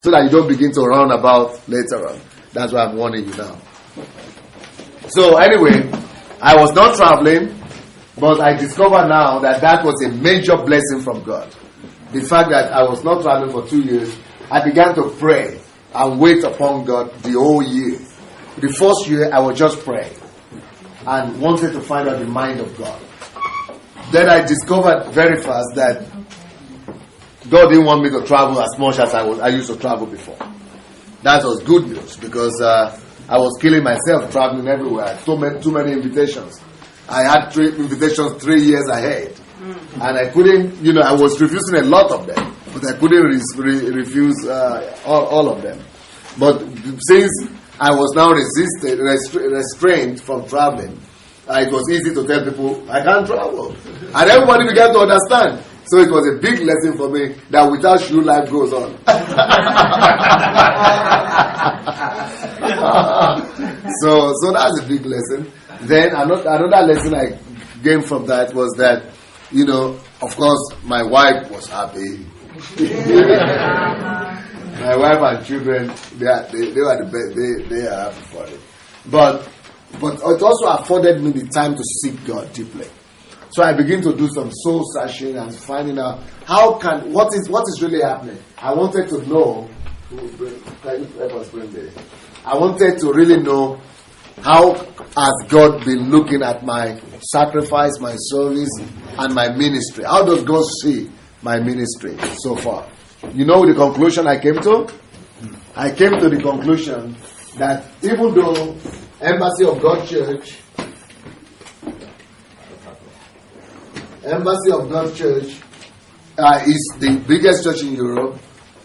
so that you don't begin to run about later on. That's why I'm warning you now. So anyway, I was not traveling, but I discovered now that was a major blessing from God. The fact that I was not traveling for 2 years, I began to pray and wait upon God the whole year. The first year, I was just praying and wanted to find out the mind of God. Then I discovered very fast that God didn't want me to travel as much as I used to travel before. That was good news, because I was killing myself traveling everywhere. Too many invitations. I had 3 invitations 3 years ahead. And I couldn't, I was refusing a lot of them. But I couldn't refuse all of them. But since I was now restrained from traveling, it was easy to tell people, I can't travel. And everybody began to understand. So it was a big lesson for me that without you, life goes on. So that's a big lesson. Then another lesson I gained from that was that, of course, my wife was happy. My wife and children, they were the best. They are happy for it. But it also afforded me the time to seek God deeply. So I begin to do some soul searching and finding out what is really happening. I wanted to know. Can you help us bring this? I wanted to really know how has God been looking at my sacrifice, my service, and my ministry. How does God see my ministry so far? You know the conclusion I came to? I came to the conclusion that even though Embassy of God Church is the biggest church in Europe,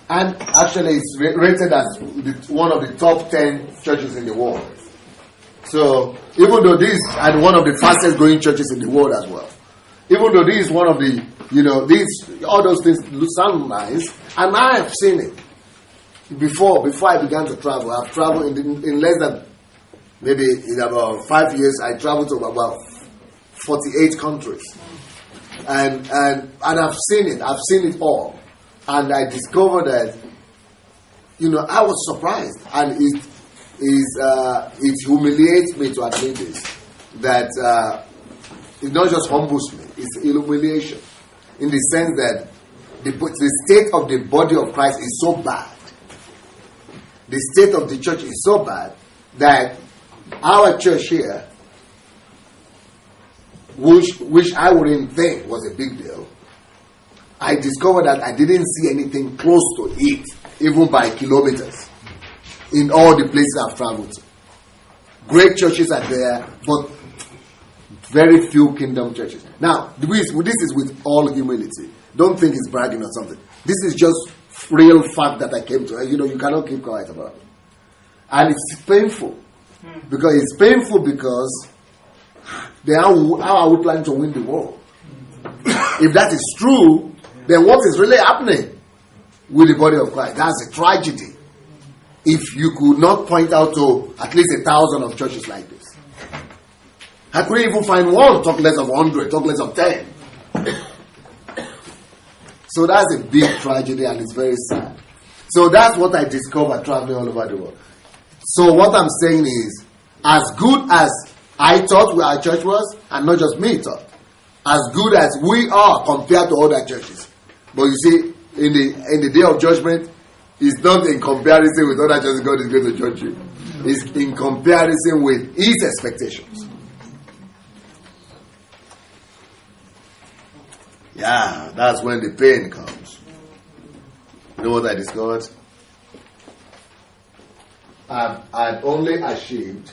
and actually it's rated as one of the top 10 churches in the world. So even though this is one of the fastest growing churches in the world as well, even though this is one of the, all those things sound nice, and I have seen it before I began to travel. I've traveled in less than, maybe in about 5 years, I traveled to about 48 countries. And I've seen it all. And I discovered that, I was surprised. And it humiliates me to admit this, that it not just humbles me, it's humiliation. In the sense that the state of the body of Christ is so bad. The state of the church is so bad that our church here, which I wouldn't think was a big deal, I discovered that I didn't see anything close to it, even by kilometers, in all the places I've traveled to. Great churches are there, but very few kingdom churches. Now, this is with all humility. Don't think it's bragging or something. This is just real fact that I came to. You cannot keep quiet about it. And it's painful. Because how are we planning to win the war? If that is true, then what is really happening with the body of Christ? That's a tragedy. If you could not point out to at least 1,000 of churches like this. I couldn't even find one, talk less of 100, talk less of 10. So that's a big tragedy, and it's very sad. So that's what I discovered traveling all over the world. So what I'm saying is, as good as I thought our church was, and not just me thought, as good as we are compared to other churches. But you see, in the day of judgment, it's not in comparison with other churches God is going to judge you. It's in comparison with His expectations. Yeah, that's when the pain comes. You know what I discovered? I'd only achieved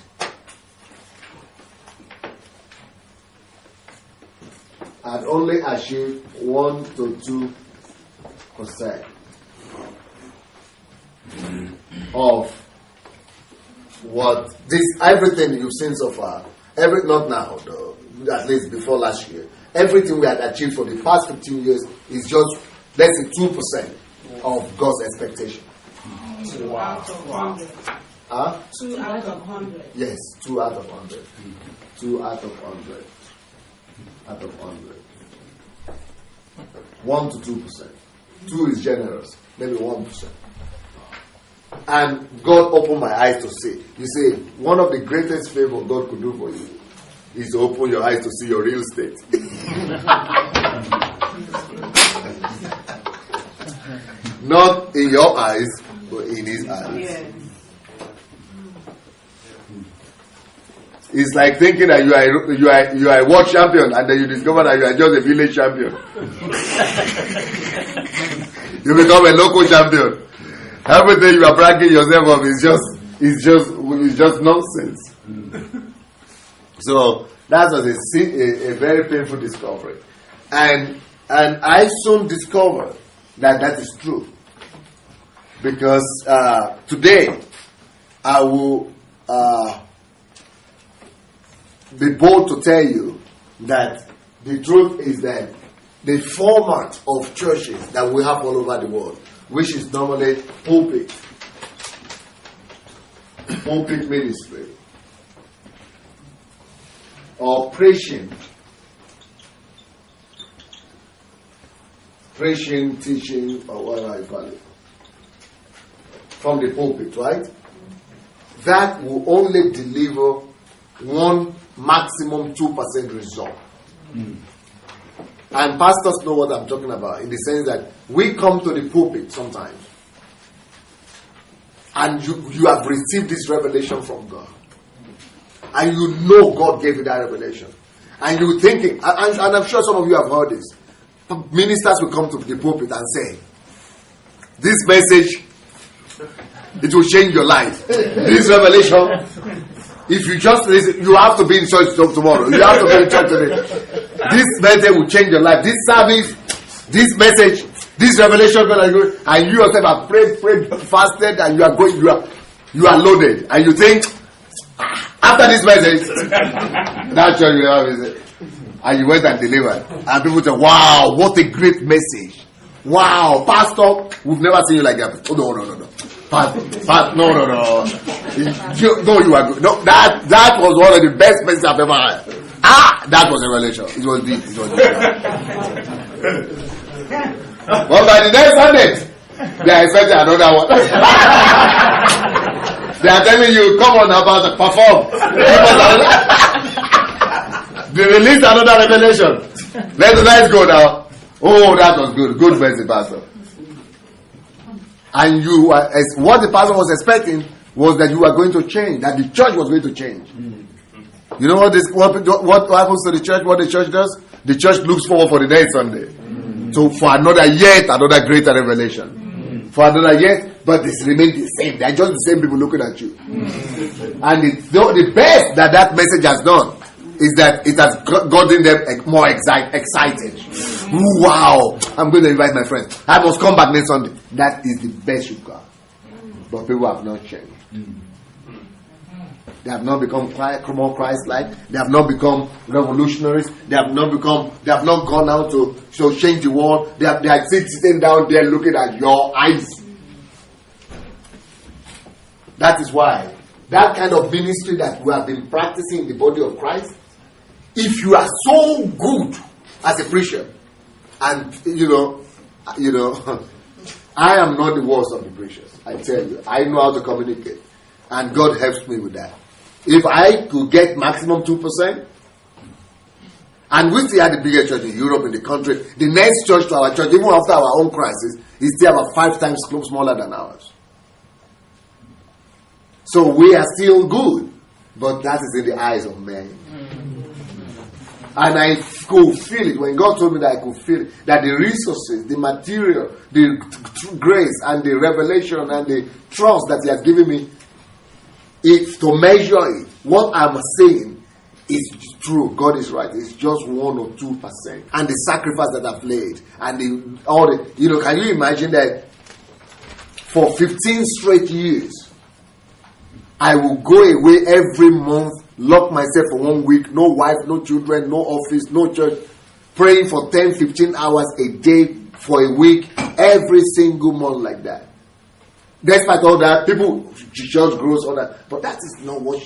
I'd only achieved 1 to 2% of what everything you've seen so far. Not now, though, at least before last year. Everything we had achieved for the past 15 years is just less than 2% of God's expectation. 2 out of 100. Huh? 2 out of 100. Yes, 2 out of 100. 2 out of 100. Out of 100. 1 to 2%. 2 is generous. Maybe 1%. And God opened my eyes to see. You see, one of the greatest favors God could do for you is to open your eyes to see your real estate. Not in your eyes, but in His eyes. Yes. It's like thinking that you are a world champion, and then you discover that you are just a village champion. You become a local champion. Everything you are bragging yourself of is just nonsense. So that was a very painful discovery, and I soon discovered that is true, because today I will be bold to tell you that the truth is that the format of churches that we have all over the world, which is normally pulpit ministry, or preaching, teaching, or whatever you call it, from the pulpit, right? That will only deliver one maximum 2% result. And pastors know what I'm talking about, in the sense that we come to the pulpit sometimes and you have received this revelation from God, and you know God gave you that revelation, and you're thinking, and I'm sure some of you have heard this, ministers will come to the pulpit and say, this message, it will change your life. This revelation, if you just listen, you have to be in church tomorrow. You have to be in church today. This message will change your life. This service, this message, this revelation, and you yourself have prayed, fasted, and you are loaded. And you think, after this message, that church will have it. And you went and delivered. And people say, wow, what a great message. Wow, pastor, we've never seen you like that. Oh, no. Pastor, no. You are good. No, that was one of the best messages I've ever had. That was a revelation. It was deep. Well, by the next Sunday, they are expecting another one. They are telling you, come on, about to perform. They released another revelation. Let's go now. Oh, that was good. Good message, pastor. And what the pastor was expecting was that you were going to change, that the church was going to change. You know what happens to the church? What the church does? The church looks forward for the next Sunday. So for another greater revelation. For another yet, but they remain the same. They are just the same people looking at you. And the best that message has done is that it has gotten them more excited. Ooh, wow, I'm going to invite my friends. I must come back next Sunday. That is the best you've got. But people have not changed. They have not become more Christ-like. They have not become revolutionaries. They have not gone out to change the world. They are sitting down there looking at your eyes. That is why that kind of ministry that we have been practicing in the body of Christ, if you are so good as a preacher, and I am not the worst of the preachers, I tell you. I know how to communicate, and God helps me with that. If I could get maximum 2%, and we still had the biggest church in Europe, in the country, the next church to our church, even after our own crisis, is still about 5 times smaller than ours. So we are still good, but that is in the eyes of men. And I could feel it. When God told me that, I could feel it. That the resources, the material, the grace and the revelation and the trust that He has given me, to measure it, what I'm saying is true. God is right. It's just 1 or 2%. And the sacrifice that I've laid. And can you imagine that for 15 straight years, I will go away every month, lock myself for 1 week, no wife, no children, no office, no church, praying for 10, 15 hours a day for a week, every single month like that. Despite all that, people, church grows, all that, but that is not what,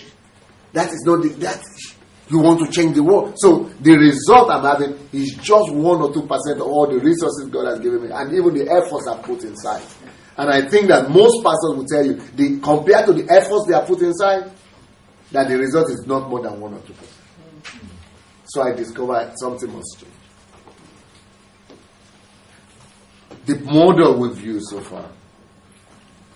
you want to change the world. So the result I'm having is just 1 or 2% of all the resources God has given me, and even the efforts I've put inside. And I think that most pastors will tell you, compared to the efforts they have put inside, that the result is not more than 1 or 2%. So I discovered something must change. The model we've used so far,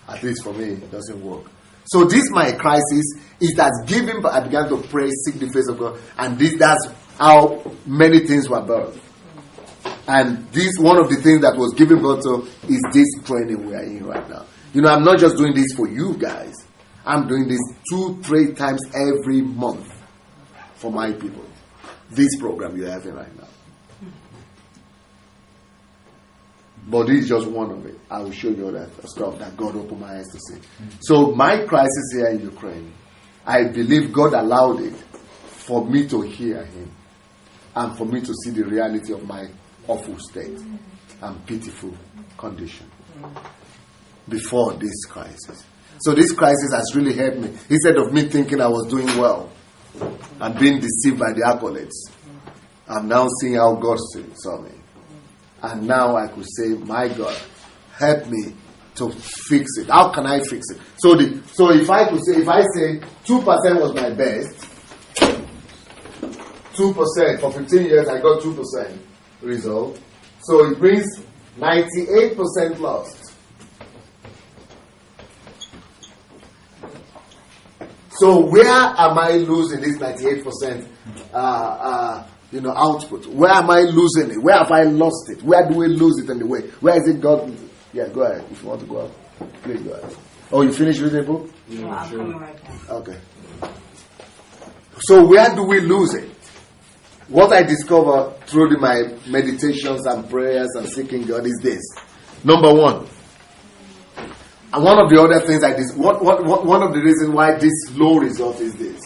at least for me, it doesn't work. So this my crisis is that giving. I began to pray, seek the face of God, and that's how many things were birthed. And this, one of the things that was given birth to, is this training we are in right now. You know, I'm not just doing this for you guys. I'm doing this 2-3 times every month for my people. This program you're having right now. But this is just one of it. I will show you other stuff that God opened my eyes to see. So my crisis here in Ukraine, I believe God allowed it for me to hear Him and for me to see the reality of my awful state and pitiful condition before this crisis. So this crisis has really helped me. Instead of me thinking I was doing well and being deceived by the accolades, I'm now seeing how God saw me. And now I could say, my God, help me to fix it. How can I fix it? So if I say 2% was my best, 2% for 15 years I got 2% result. So it brings 98% lost. So where am I losing this 98% output? Where am I losing it? Where have I lost it? Where do we lose it in the way? Where is it God? Yeah, go ahead. If you want to go out, please go ahead. Oh, you finished reading the book? Yeah, sure. Okay. So where do we lose it? What I discovered through my meditations and prayers and seeking God is this. Number one. And one of the other things one of the reasons why this low result is this.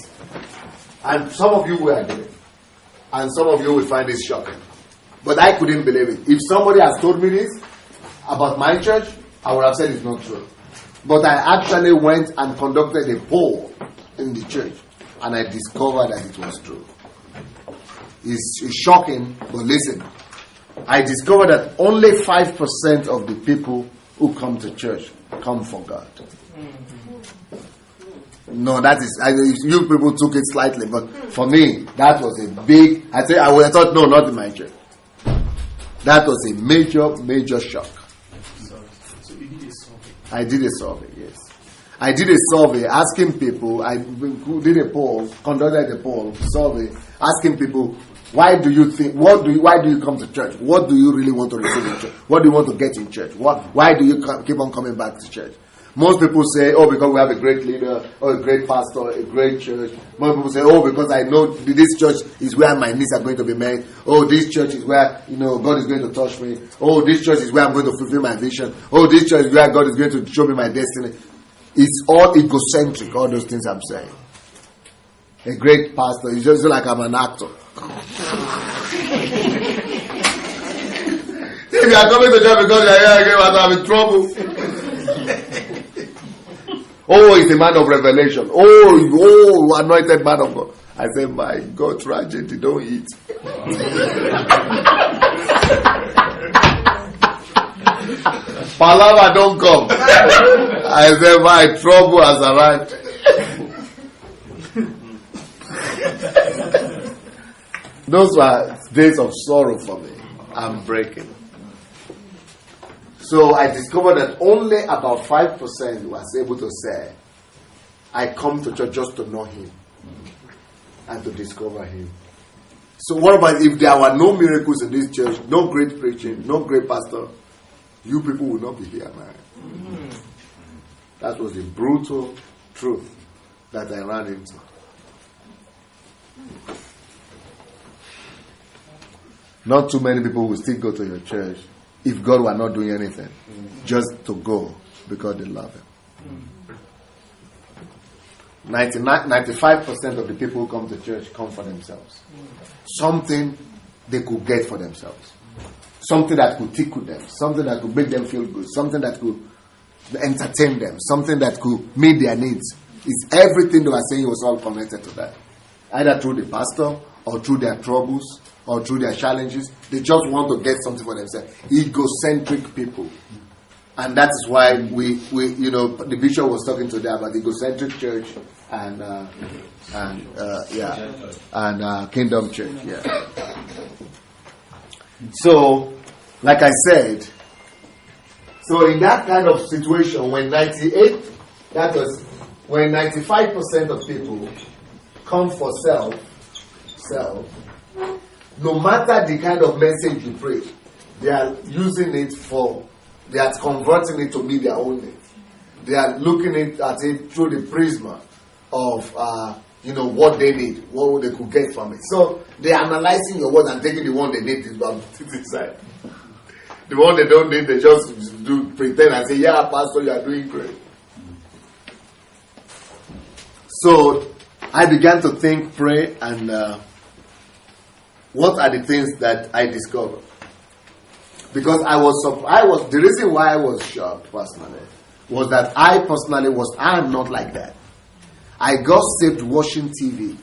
And some of you will agree. And some of you will find this shocking. But I couldn't believe it. If somebody has told me this about my church, I would have said it's not true. But I actually went and conducted a poll in the church. And I discovered that it was true. It's shocking, but listen. I discovered that only 5% of the people who come to church come for God. No, that is, you people took it slightly, but for me, that was a big, I thought, no, not in my church. That was a major shock. So you did a survey? I did a survey, yes. I did a survey asking people, I did a poll, conducted a poll, survey, asking people, why do you come to church? What do you really want to receive in church? What do you want to get in church? Why do you keep on coming back to church? Most people say, oh, because we have a great leader, or a great pastor, a great church. Most people say, oh, because I know this church is where my needs are going to be met. Oh, this church is where, God is going to touch me. Oh, this church is where I'm going to fulfill my vision. Oh, this church is where God is going to show me my destiny. It's all egocentric, all those things I'm saying. A great pastor is just like I'm an actor. If you are coming to church because you are here, I'm in trouble. Oh, he's a man of revelation. Oh, anointed man of God. I say, my God, tragedy, don't eat. Palava, don't come. I say, my trouble has arrived. Those were days of sorrow for me. I'm breaking. So I discovered that only about 5% was able to say, I come to church just to know Him and to discover Him. So what about if there were no miracles in this church, no great preaching, no great pastor, you people would not be here, man. That was the brutal truth that I ran into. Not too many people will still go to your church if God were not doing anything, just to go because they love Him. 95% of the people who come to church come for themselves. Something they could get for themselves. Something that could tickle them. Something that could make them feel good. Something that could entertain them. Something that could meet their needs. It's everything they were saying was all connected to that. Either through the pastor or through their troubles or through their challenges. They just want to get something for themselves. Egocentric people. And that is why we the bishop was talking today about the egocentric church and kingdom church. Yeah. So, like I said, so in that kind of situation, when 95% of people come for self, no matter the kind of message you preach, they are using it they are converting it to meet their own needs. They are looking at it through the prism of what they need, what they could get from it. So they are analyzing your words and taking the one they need to decide. The one they don't need, they just pretend and say, "Yeah, Pastor, you are doing great." So I began to think, pray, and what are the things that I discovered? Because I was the reason why I was shocked personally was that I am not like that. I got saved watching TV.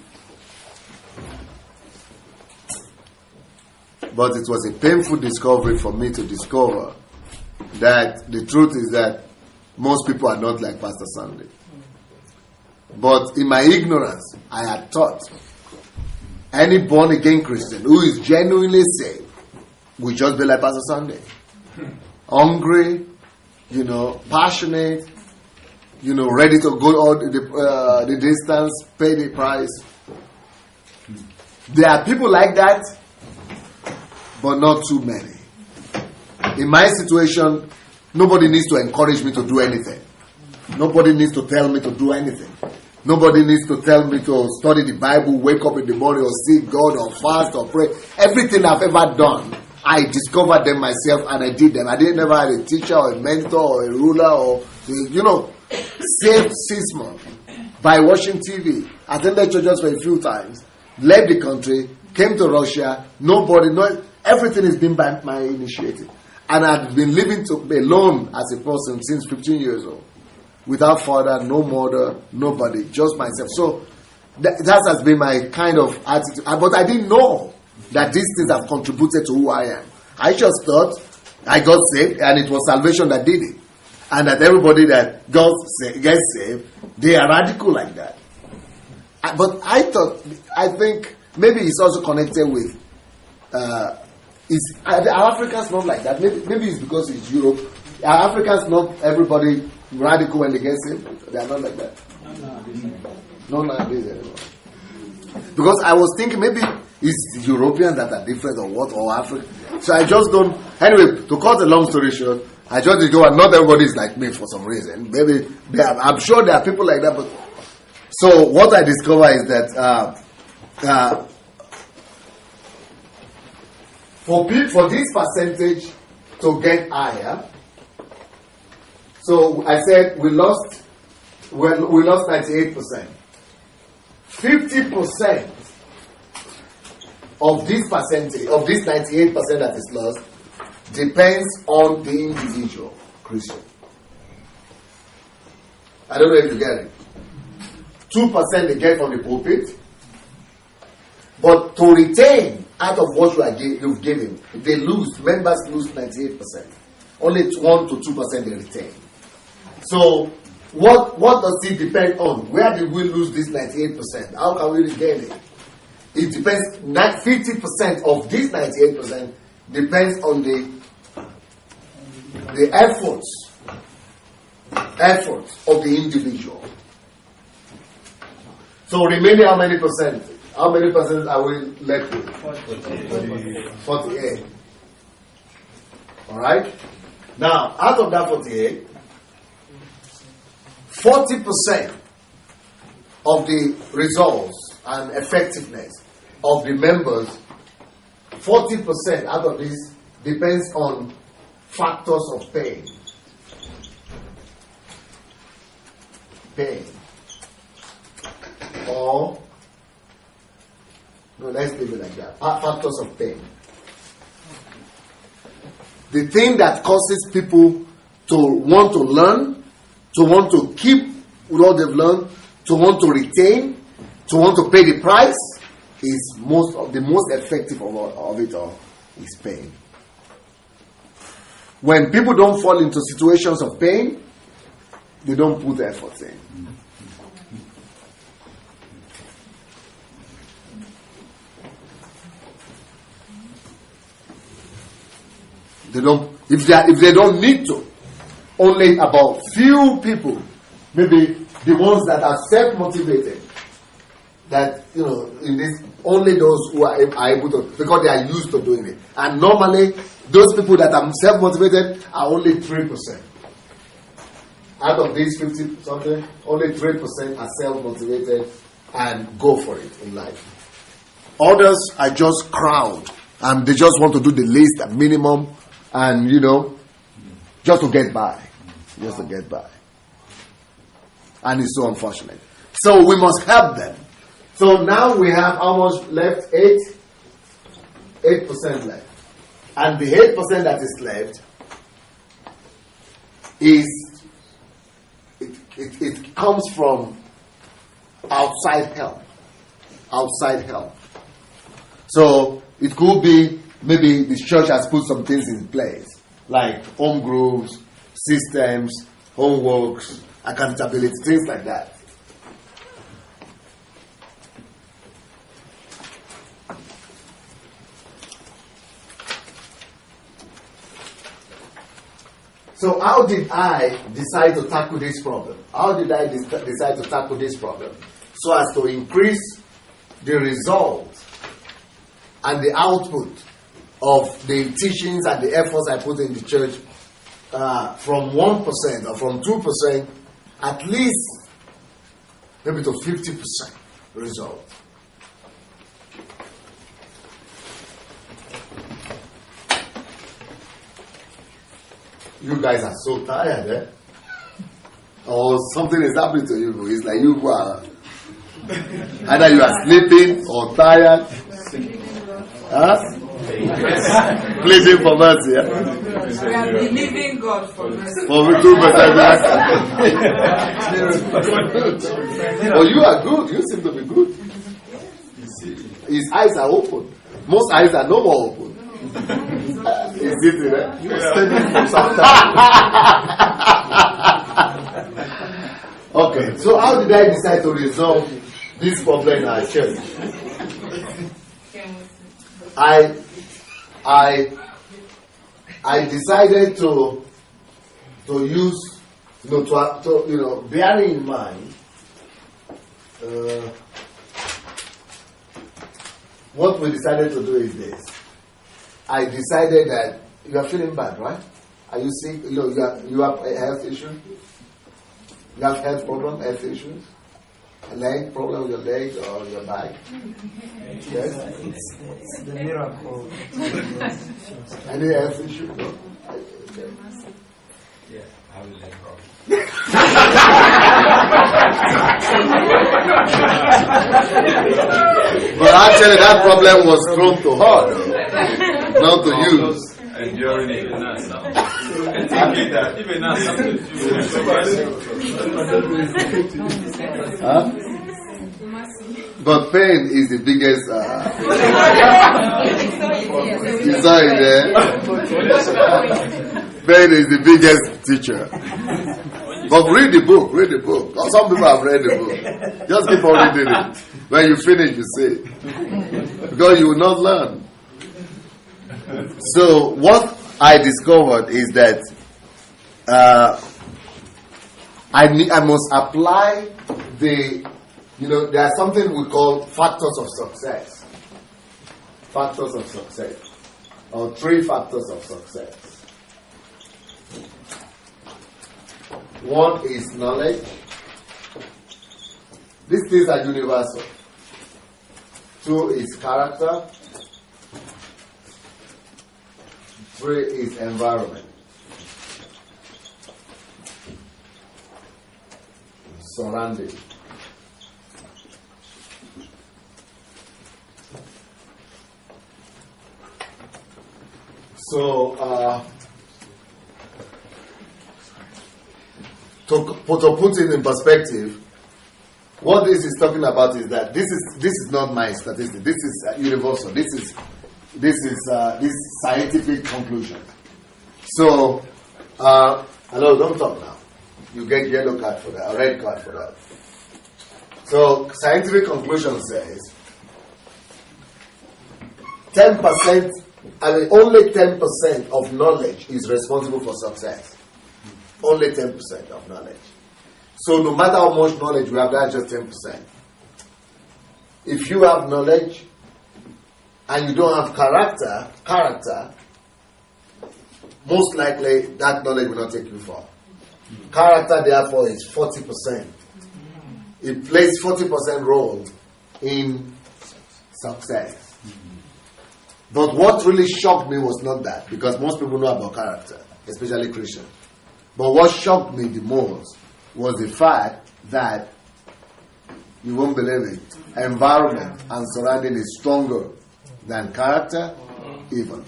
But it was a painful discovery for me to discover that the truth is that most people are not like Pastor Sunday. But in my ignorance, I had thought any born again Christian who is genuinely saved will just be like Pastor Sunday. Hungry, passionate, ready to go all the distance, pay the price. There are people like that, but not too many. In my situation, nobody needs to encourage me to do anything. Nobody needs to tell me to do anything. Nobody needs to tell me to study the Bible, wake up in the morning or seek God or fast or pray. Everything I've ever done, I discovered them myself and I did them. I never had a teacher or a mentor or a ruler or, saved 6 months by watching TV. Attended churches for a few times. Left the country, came to Russia. Everything has been by my initiative. And I've been living alone as a person since 15 years old. Without father, no mother, nobody, just myself. So that has been my kind of attitude. But I didn't know that these things have contributed to who I am. I just thought I got saved and it was salvation that did it. And that everybody that gets saved, they are radical like that. But I think maybe it's also connected with, are Africans not like that? Maybe it's because it's Europe. Are Africans not everybody radical when they get saved? They are not like that. Not nowadays anymore. Because I was thinking maybe it's Europeans that are different or what, or African. So I just don't. Anyway, to cut a long story short, I just discovered not everybody is like me for some reason. Maybe I'm sure there are people like that. But so what I discovered is that for this percentage to get higher. So I said we lost 98%. 50% of this percentage, of this 98% that is lost, depends on the individual Christian. I don't know if you get it. 2% they get from the pulpit, but to retain out of what you've given, they lose. Members lose 98%. Only 1 to 2% they retain. So, what does it depend on? Where did we lose this 98%? How can we regain it? It depends. 50% of this 98% depends on the efforts of the individual. So, remaining how many percent? How many percent are we left with? 48. All right. Now, out of that 48. 40% of the results and effectiveness of the members, 40% out of this depends on factors of pain. Or, no, let's leave it like that. Factors of pain. The thing that causes people to want to learn, to want to keep what they've learned, to want to retain, to want to pay the price, is the most effective of it all is pain. when people don't fall into situations of pain, they don't put effort in. They don't. If they don't need to, only about few people, maybe the ones that are self-motivated, that in this, only those who are able to, because they are used to doing it. And normally, those people that are self-motivated are only 3%. Out of these 50 something, only 3% are self-motivated and go for it in life. Others are just crowd and they just want to do the least and minimum and just to get by. Just to get by. And it's so unfortunate. So we must help them. So now we have how much left? 8% left. And the 8% that is left is it comes from outside help. Outside help. So it could be maybe the church has put some things in place, like home groups, systems, homeworks, accountability, things like that. So how did I decide to tackle this problem? How did I decide to tackle this problem? So as to increase the result and the output of the teachings and the efforts I put in the church from 1% or from 2%, at least maybe to 50% result. You guys are so tired, eh? Or something is happening to you. It's like you are either you are sleeping or tired. Huh? Pleading for mercy. Yeah? We are believing God for mercy. For 2%. Oh, you are good. You seem to be good. His eyes are open. Most eyes are no more open. Is it right? You are standing for some time. Okay, so how did I decide to resolve this problem in our church? I decided to use bearing in mind what we decided to do is this. I decided that you are feeling bad, right? Are you sick? You have a health issue? You have health problem, health issues? A leg problem with your leg or your back? Yes? It's the miracle. Any health issue? No? Yeah, I have a leg problem. But actually that problem was thrown to her, though, not to you. Enduring it now. And thinking that even now something Huh? But pain is the biggest. You saw it there. Pain is the biggest teacher. But read the book. Read the book. Some people have read the book. Just keep on reading it. When you finish, you say, because you will not learn. So what I discovered is that I must apply there's something we call factors of success. Factors of success. Or 3 factors of success. One is knowledge. These things are universal. 2 is character. 3 is environment. Surrounding. So, to put it in perspective, what this is talking about is that this is not my statistic. This is universal. This is scientific conclusion. So, hello, don't talk now. You get yellow card for that, a red card for that. So, scientific conclusion says 10%, only 10% of knowledge is responsible for success. Only 10% of knowledge. So, no matter how much knowledge we have, that's just 10%. If you have knowledge and you don't have character, most likely that knowledge will not take you far. Character, therefore, is 40%. It plays 40% role in success. But what really shocked me was not that, because most people know about character, especially Christians. But what shocked me the most was the fact that, you won't believe it, environment and surrounding is stronger than character, even.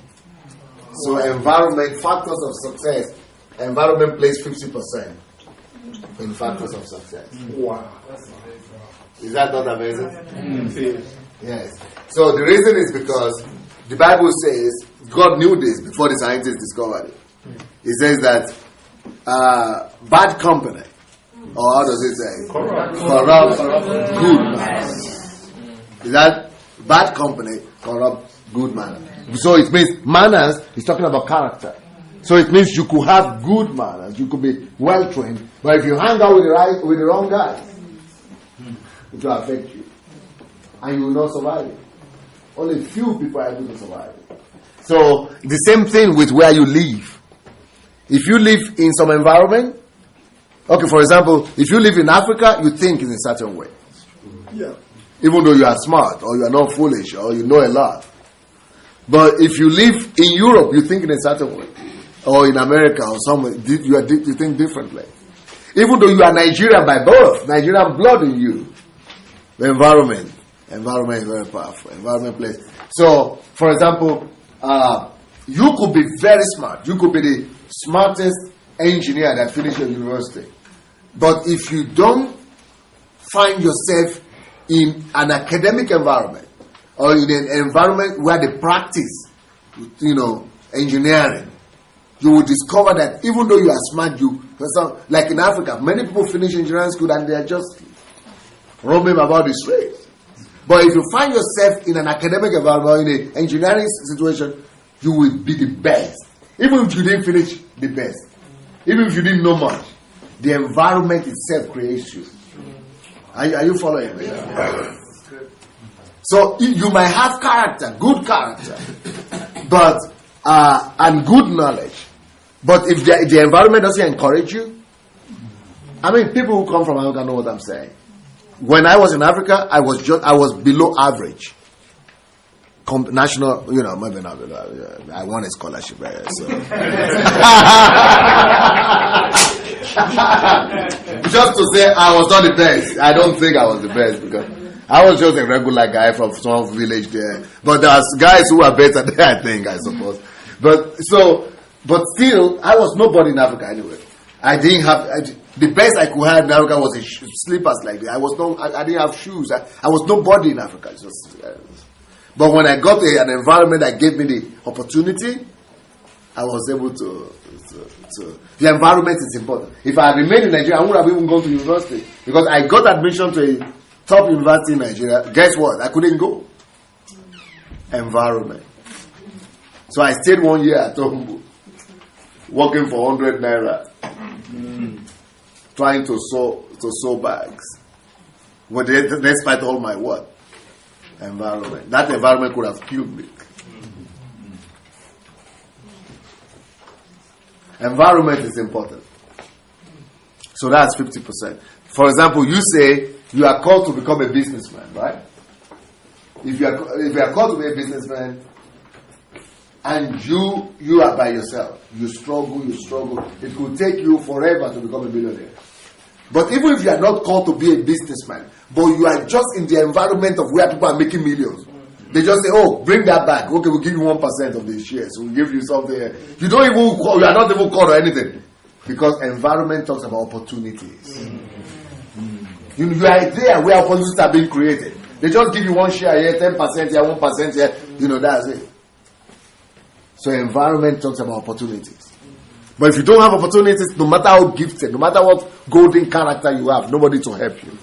So environment, factors of success, environment plays 50% in factors of success. Wow. Is that not amazing? Yes. So the reason is because the Bible says, God knew this before the scientists discovered it. It says that bad company, or how does it say? Corrupt good manners. Is that bad company corrupt good manners? So it means manners is talking about character. So it means you could have good manners, you could be well trained, but if you hang out with the wrong guys, it will affect you, and you will not survive it. Only few people are able to survive it. So the same thing with where you live. If you live in some environment, okay, for example, if you live in Africa, you think in a certain way. Yeah. Even though you are smart, or you are not foolish, or you know a lot. But if you live in Europe, you think in a certain way. Or in America, or somewhere, you think differently. Even though you are Nigerian by birth, Nigerian blood in you. The environment is very powerful. Environment plays. So, for example, you could be very smart. You could be the smartest engineer that finished your university. But if you don't find yourself in an academic environment, or in an environment where they practice, engineering, you will discover that even though you are smart, like in Africa, many people finish engineering school and they are just roaming about the streets. But if you find yourself in an academic environment, or in an engineering situation, you will be the best. Even if you didn't finish the best, even if you didn't know much, the environment itself creates you. Are you following me? Yeah. So you might have character, good character, but and good knowledge. But if the environment doesn't encourage you, I mean, people who come from Africa know what I'm saying. When I was in Africa, I was below average. National, maybe not. I won a scholarship, right? So. Just to say, I was not the best. I don't think I was the best because I was just a regular guy from some village there. But there's guys who are better there, I suppose. But still, I was nobody in Africa anyway. I didn't have the best I could have in Africa was slippers like that. I didn't have shoes. I was nobody in Africa. But when I got an environment that gave me the opportunity, I was able to. The environment is important. If I had remained in Nigeria, I would have even gone to university because I got admission to a top university in Nigeria. Guess what? I couldn't go. Environment. So I stayed 1 year at home, working for 100 naira, trying to sew bags. But despite all my work, environment. That environment could have killed me. Environment is important. So that's 50%. For example, you say you are called to become a businessman, right? If you are called to be a businessman and you are by yourself, you struggle, it could take you forever to become a millionaire. But even if you are not called to be a businessman, but you are just in the environment of where people are making millions, they just say, "Oh, bring that back. Okay, we'll give you 1% of the shares. We'll give you something." You are not even called or anything, because environment talks about opportunities. You are there where opportunities are being created. They just give you 1 share here, 10% here, 1% here. That's it. So environment talks about opportunities. But if you don't have opportunities, no matter how gifted, no matter what golden character you have, nobody to help you.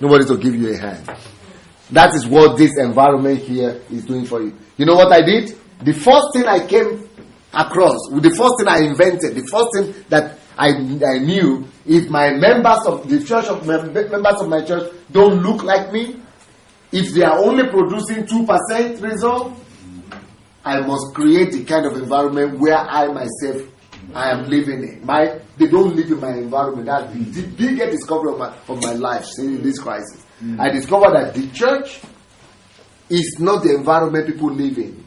Nobody to give you a hand. That is what this environment here is doing for you. You know what I did? The first thing I came across, the first thing I invented, the first thing that I knew, if my members of the church, members of my church don't look like me, if they are only producing 2% result, I must create the kind of environment where I myself I am living in. They don't live in my environment. That's the biggest discovery of my life in this crisis. I discovered that the church is not the environment people live in.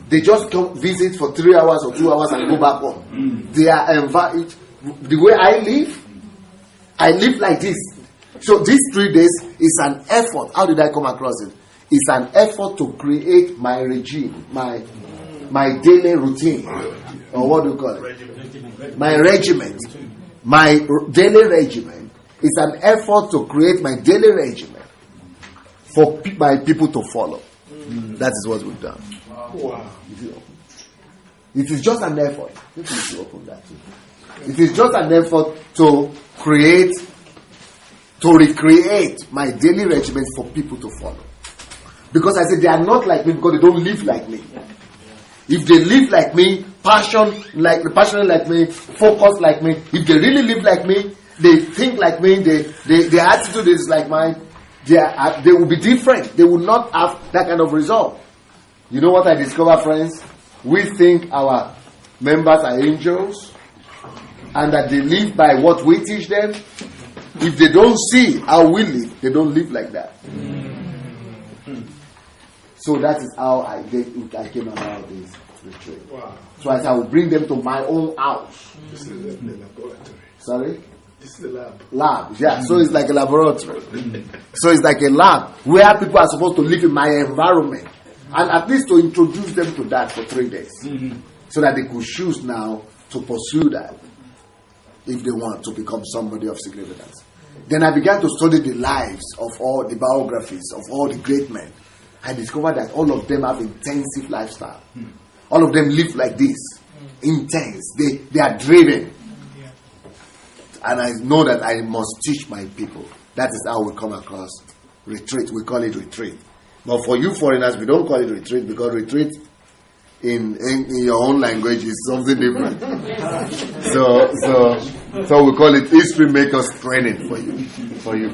They just come visit for 3 hours or 2 hours and go back home. They are the way I live like this. So these 3 days is an effort. How did I come across it? It's an effort to create my regime, my daily routine, or what do you call it? My regiment. My daily regimen is an effort to create my daily regimen for my people to follow. That is what we've done. Wow. It is just an effort. It is just an effort to recreate my daily regimen for people to follow. Because I said they are not like me because they don't live like me. If they live like me, passionate like me, focused like me, if they really live like me, they think like me, their attitude is like mine, they will be different. They will not have that kind of result. You know what I discovered, friends? We think our members are angels and that they live by what we teach them. If they don't see how we live, they don't live like that. So that is how I came about this retreat. Wow. So I will bring them to my own house. This is the laboratory. Sorry? This is the lab. Lab, yeah. So it's like a laboratory. So it's like a lab where people are supposed to live in my environment. And at least to introduce them to that for 3 days. So that they could choose now to pursue that if they want to become somebody of significance. Then I began to study the lives of all the biographies of all the great men. I discovered that all of them have intensive lifestyle. All of them live like this. Intense. They are driven. And I know that I must teach my people. That is how we come across retreat. We call it retreat. But for you foreigners, we don't call it retreat because retreat in your own language is something different. So we call it history makers training for you.